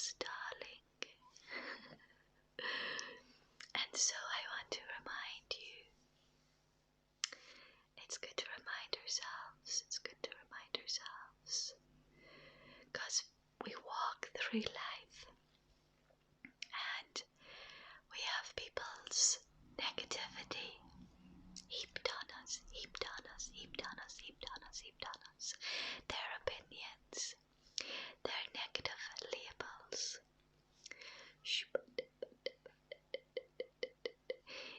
Yes, darling. And so I want to remind you, it's good to remind ourselves, because we walk through life and we have people's negativity heaped on us, their opinions, their negative labels.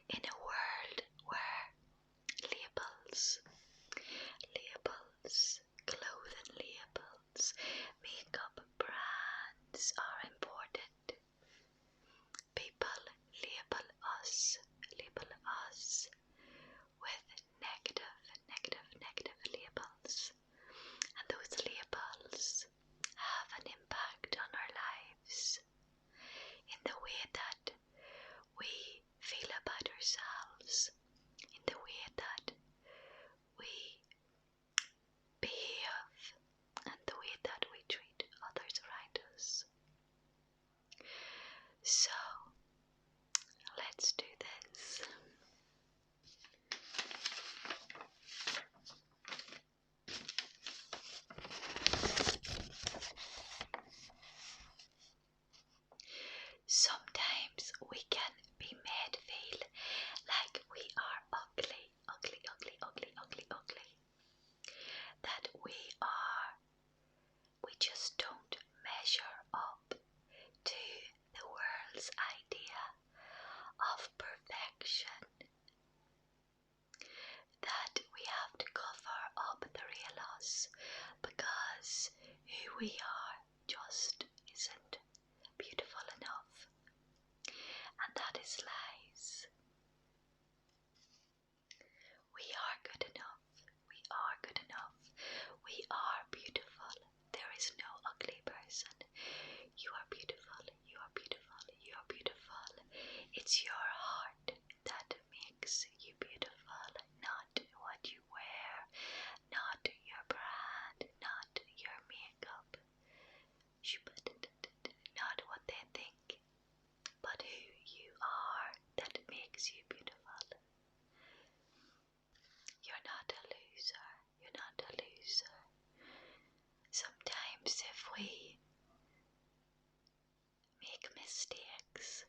In a world where labels, clothing labels, makeup brands are important, people label us with negative labels, and those labels have an impact on our lives in the way that we feel about ourselves, in the way that we behave, and the way that we treat others around us. So, let's do this. Sometimes we can be made feel like we are ugly. That we just don't measure up to the world's idea of perfection. That we have to cover up the real us because who we are just isn't beautiful enough. And that is lies. We are good enough. We are beautiful. There is no ugly person. You are beautiful. It's your heart that makes you beautiful, not what you wear, not your brand, not your makeup, not what they think, but who you are that makes you beautiful. You're not a loser. Sometimes if we make mistakes,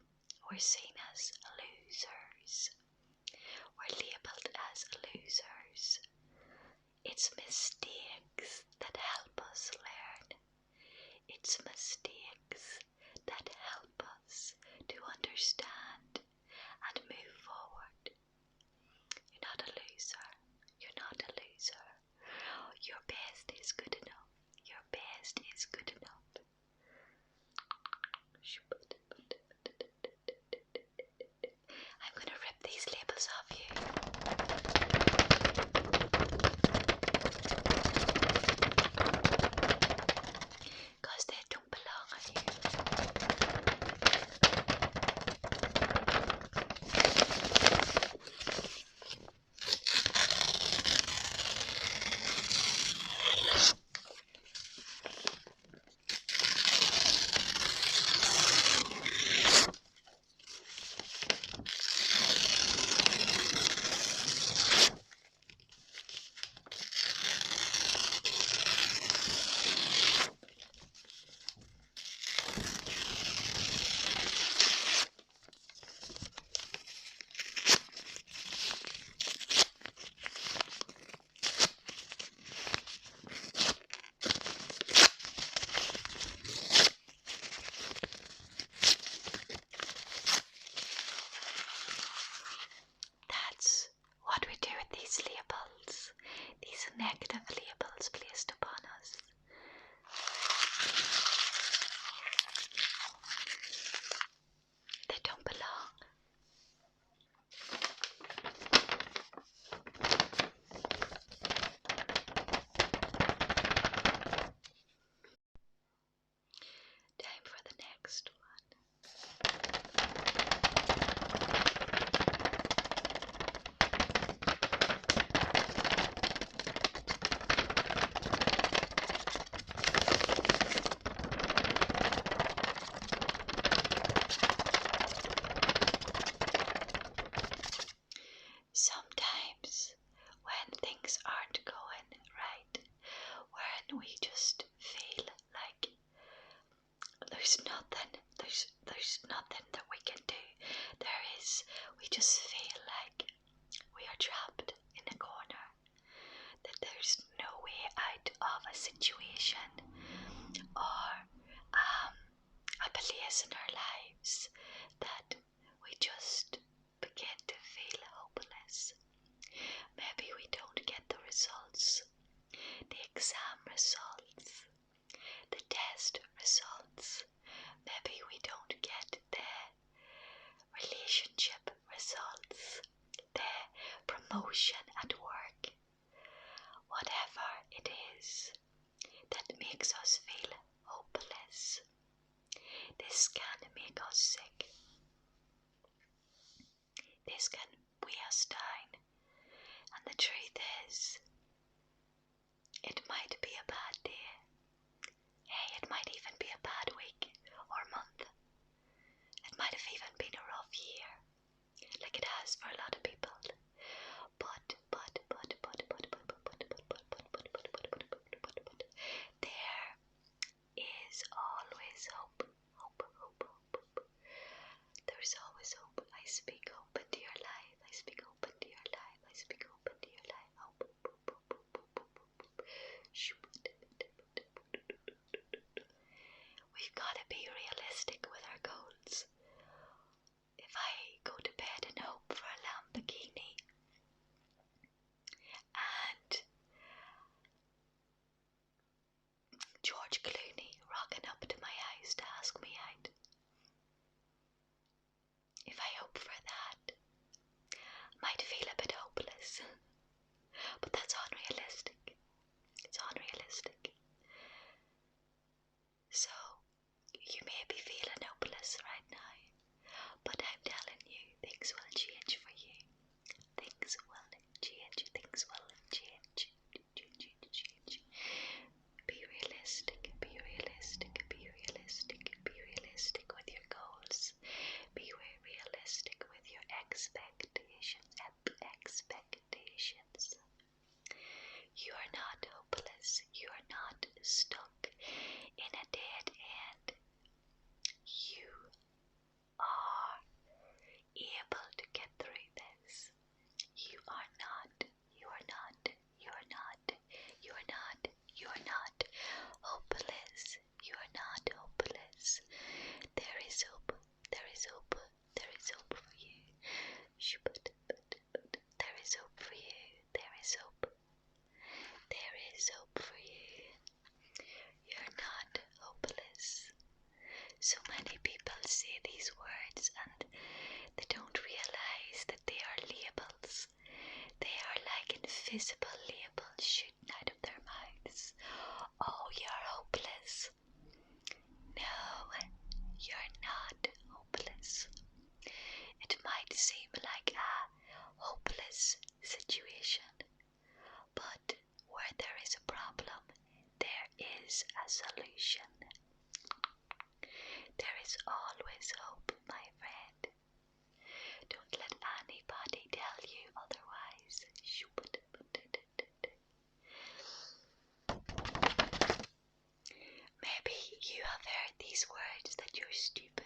we're seen as losers. We're labeled as losers. It's mistakes that help us learn. It's mistakes that help us to understand and move forward. You're not a loser. Your best is good enough. I'm gonna rip these labels off you. Because they don't belong on you. there's nothing that we can do. We just feel like we are trapped in a corner, that there's no way out of a situation or a place in our lives, that we just begin to feel hopeless. Maybe we don't get the results, the exam results, the test results. Maybe we don't get the relationship results, the promotion at work. Whatever it is that makes us feel hopeless, this can make us sick. This can weigh us down. And the truth is, it might be a bad day. Hey, it might even be a bad week or month. It might have even been a rough year, like it has for a lot of people. There is always hope. There is always hope. I speak hope into your life. I speak hope into your life. I speak hope into your life. Hope. We've got to be realistic with our goals. If I go to bed and hope for a Lamborghini and George Clooney rocking up to my house to ask me out, if I hope for that, I might feel a bit hopeless. But that's unrealistic. It's unrealistic. So, you may be feeling hopeless right now, but I'm telling you, things will change for you. Things will change. Things will change. Be realistic. Be realistic. Be realistic. Be realistic with your goals. Be realistic with your expectations. You are not hopeless. You are not stuck in a dead end. You are able to get through this. You are not hopeless. You are not hopeless. There is hope. There is hope. There is hope for you. There is hope for you. There is hope. There is hope for you. You're not hopeless. So many people say these words and they don't realize that they are labels. They are like invisible labels shooting out of their mouths. Oh, you're hopeless. No, you're not hopeless. It might seem like a hopeless situation, but where there is a problem, there is a solution. There is always hope, my friend. Don't let anybody tell you otherwise. Maybe you have heard these words that you're stupid.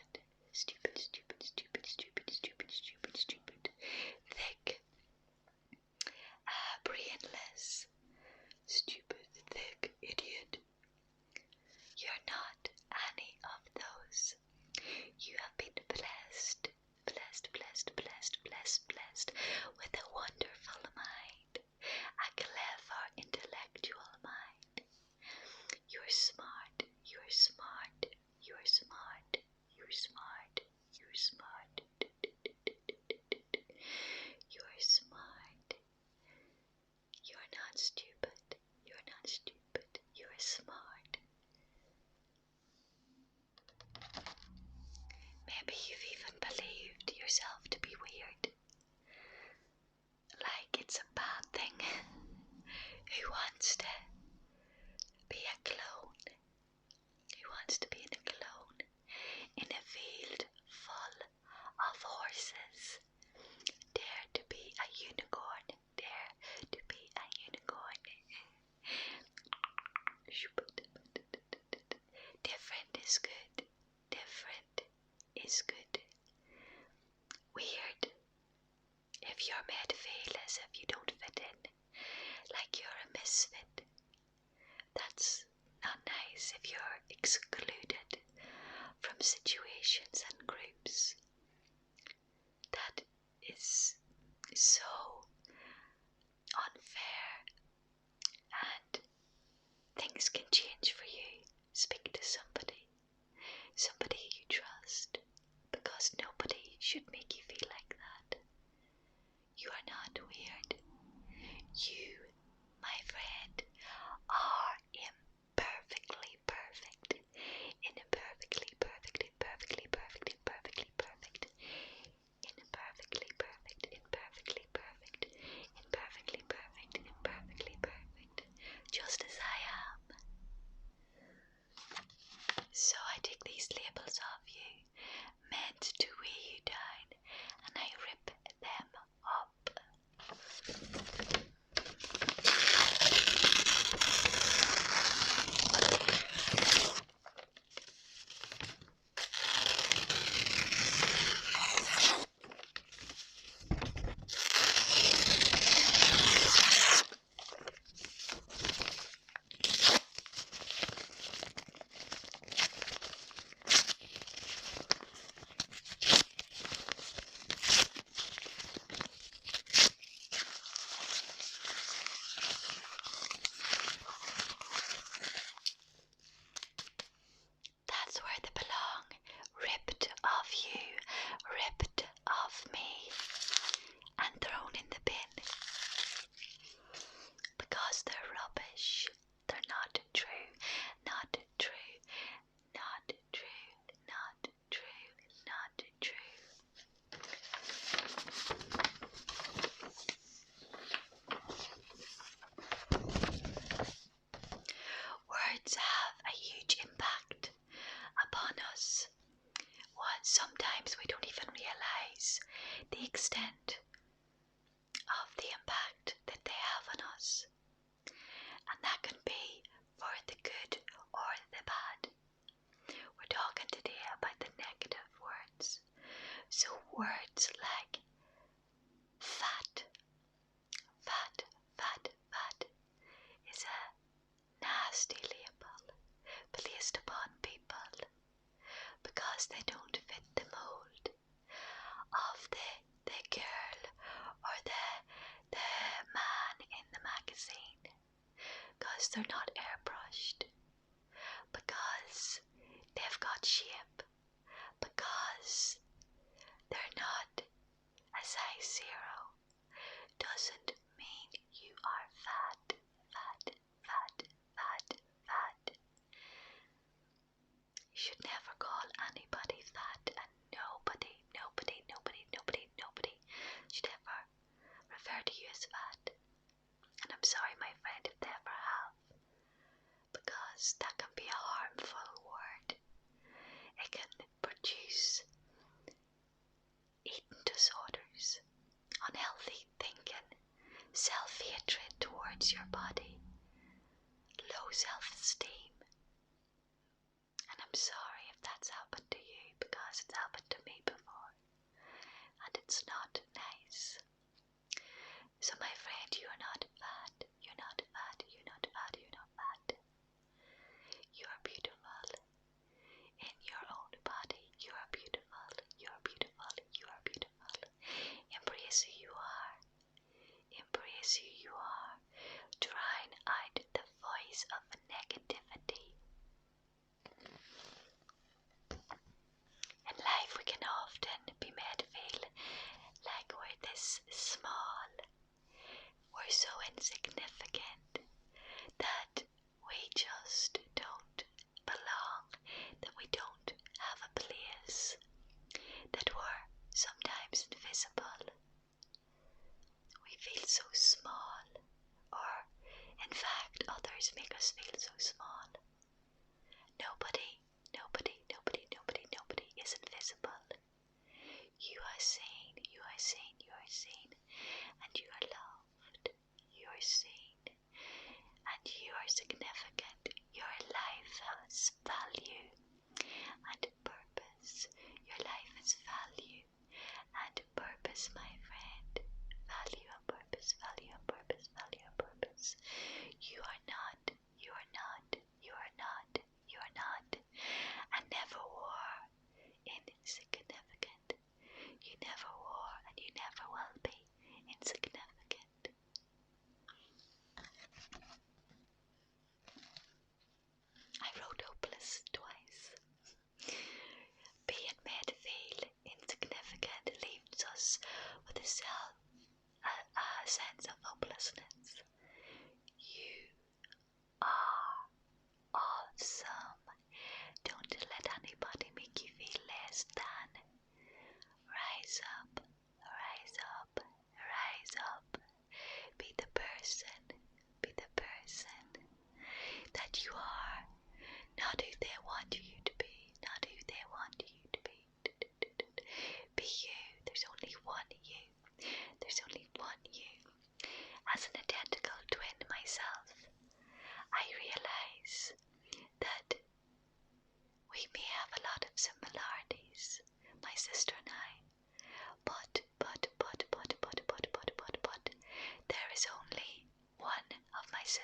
Thick, brainless, stupid, thick, idiot. You're not any of those. You have been blessed with a wonderful mind, a clever intellectual mind. You're smart. You're smart. You're smart. You're smart. You're smart. You're smart. You're not stupid. You're not stupid. You're smart. Maybe you've even believed yourself to be weird. Like it's a bad thing. Who wants to be a clone? Who wants to be in a clone? In a field full of horses. Dare to be a unicorn. Dare to be a unicorn. Different is good. misfit. That's not nice if you're excluded from situations and groups. That is so unfair, and things can change for you. Speak to somebody you trust, because nobody should make you feel like that. You are not weird. You, my friend, are imperfectly perfect. Imperfectly perfect, imperfectly perfect, imperfectly perfect. Imperfectly perfect, imperfectly perfect, imperfectly perfect, imperfectly perfect. Just as I am. So I take these labels off you, meant to weigh you down, and I rip them up. That's where they belong. Ripped off you, ripped off me, and thrown in the bin. Because they're rubbish. They're not true, not true, not true, not true, not true. Words have a huge impact upon us. Sometimes we don't even realize the extent of the impact that they have on us. And that can be for the good or the bad. We're talking today about the negative words. So words like fat, fat, fat, fat is a nasty label placed upon people because they don't fit the mold of the girl or the man in the magazine, because they're not airbrushed, because they've got shape, because they're not a size 0 doesn't mean you are fat, fat, fat, fat, fat. You should never call anybody fat, and nobody should ever refer to you as fat. And I'm sorry, my friend, if they ever have, because that can be a harmful word. It can produce eating disorders, unhealthy thinking, self-hatred towards your body, low self-esteem. And I'm sorry if that's happened to you, because it's happened to me before, and it's not nice. So my friend, you're not fat, you're not fat, you're not fat, you're not fat. You are beautiful in your own body. You are beautiful, you are beautiful, you are beautiful. Embrace who you are. Embrace who you are. Drown out the voice of negativity. In life we can often be made to feel like we're this small, we're so insignificant, that we just don't belong, that we don't have a place, that we're sometimes invisible. We feel so small, or in fact others make us feel so small. Nobody is invisible. You are seen, you are seen, you are seen, and you are loved. You are seen, and you are significant. Your life has value and purpose. Your life has value and purpose, my friend. Value and purpose, value and purpose, value and purpose.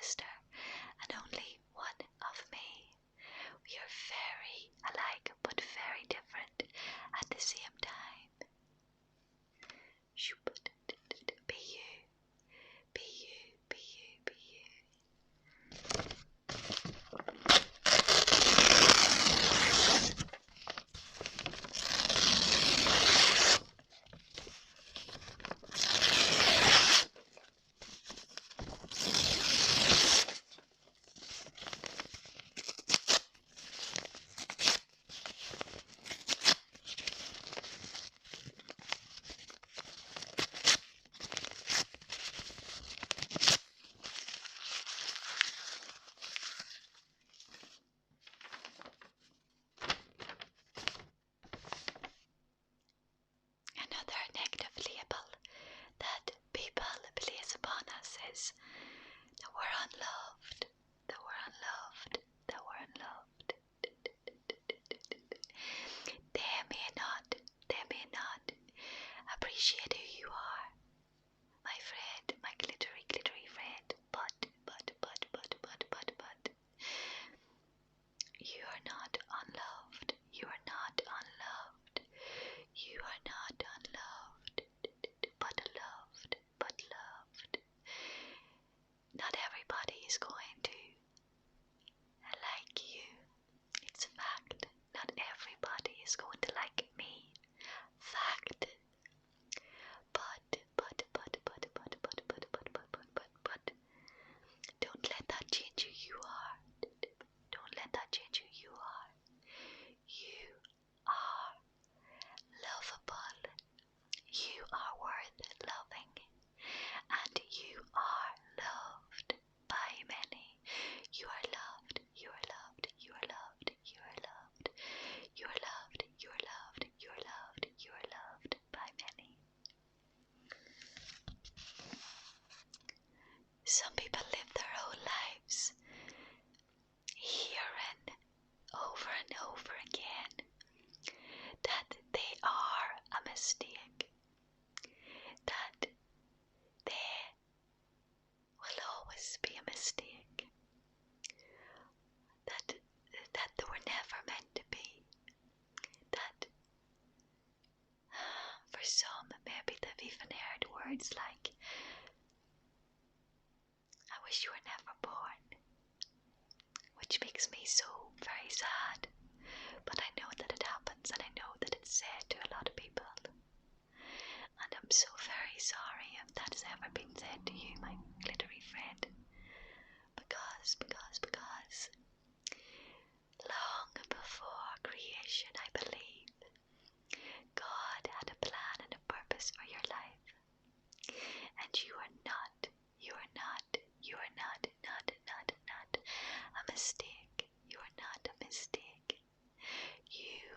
sister and only one of me. We are very alike but very different at the same time. Be you, be you, be you, be you. Another negative label that people place upon us is that we're unloved, that we're unloved, that we're unloved. They may not appreciate who you are, my friend, my glittery, glittery friend, but, you are not unloved, you are not unloved, you are not unloved, but loved, but loved. Not everybody is going to like you. It's a fact. Not everybody is going to like me. Fact. But don't let that change who you are. Don't let that change who you are. You are lovable. You are worth loving. And you are loved by many. You are loved. You are loved. You are loved. You are loved. You are loved. You are loved. You are loved. You are loved by many. Some people live their whole lives hearing over and over again that they are a mistake, that they will always be a mistake, that they were never meant to be, that for some maybe they've even heard words like, I wish you were never born, which makes me so very sad, but I know that it happens and I know that it's said to a lot of people, and I'm so very sorry if that has ever been said to you, my glittery friend, because long before creation, I believe God had a plan and a purpose for your life, and you are not a mistake. You are not a mistake. You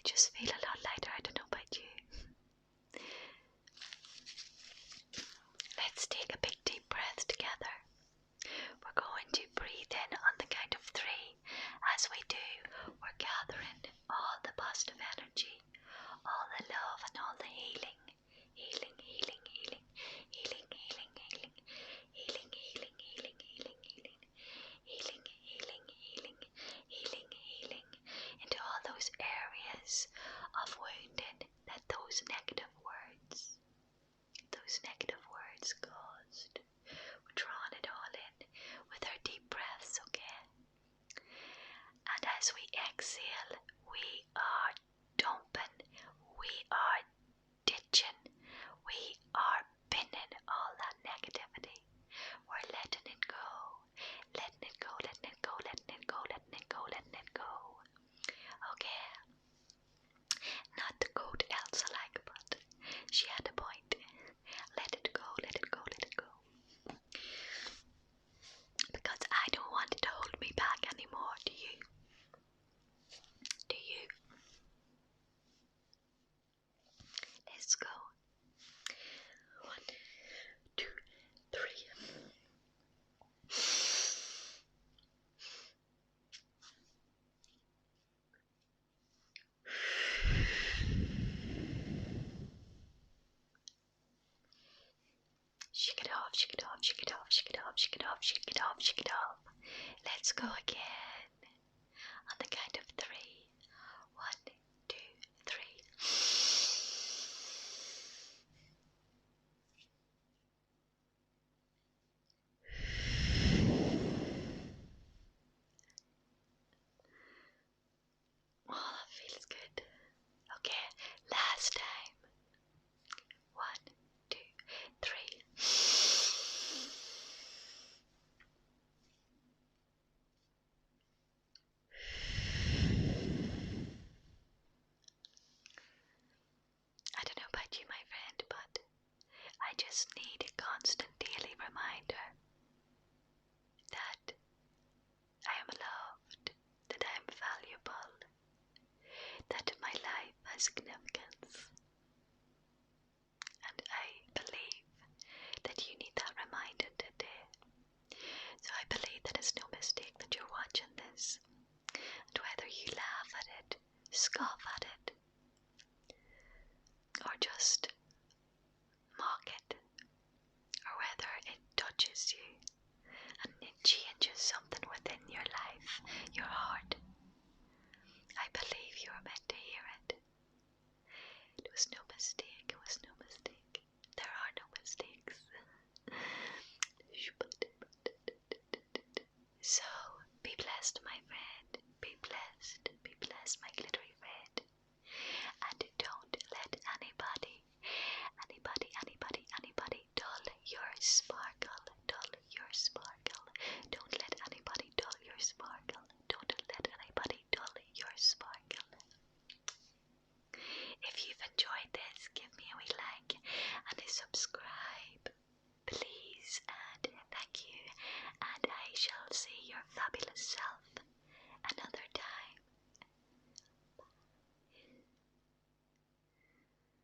just feel a lot lighter. I don't know about you. Let's take a big deep breath together. We're going to breathe in on the count of 3. As we do, we're gathering all the positive energy, all the love and all the healing. Healing, healing, healing, healing, healing, healing, healing, healing, healing, healing, healing, healing, healing, healing, healing, healing into all those areas of wounding that those negative words caused. We're drawing it all in with our deep breaths, okay? And as we exhale, we are dumping, we are ditching, we are binning all that negativity. We're letting it go, letting it go, letting it go, letting it go, letting it go, letting it go. Okay? Not to quote Elsa like, but she had a point. Let it go, let it go, let it go. Because I don't want it to hold me back anymore, do you? Do you? Let's go. 1, 2, 3. Shake it off, shake it off, shake it off, shake it off, shake it off, shake it off, shake it off. Let's go again. On the count of 3. 1, 2, 3. Oh, that feels good. Okay, last time. 1, 2, 3. I don't know about you, my friend, but I just need a constant daily reminder that I am loved, that I am valuable, that my life has significance. And I believe that you need that reminder today. So I believe that it's no mistake that you're watching this. And whether you laugh at it, scoff at it, or just mock it, or whether it touches you and it changes something within your life, your heart, I believe you are meant to hear it. It was no mistake, it was no mistake. There are no mistakes. So, be blessed, my friend. Be blessed, my glittery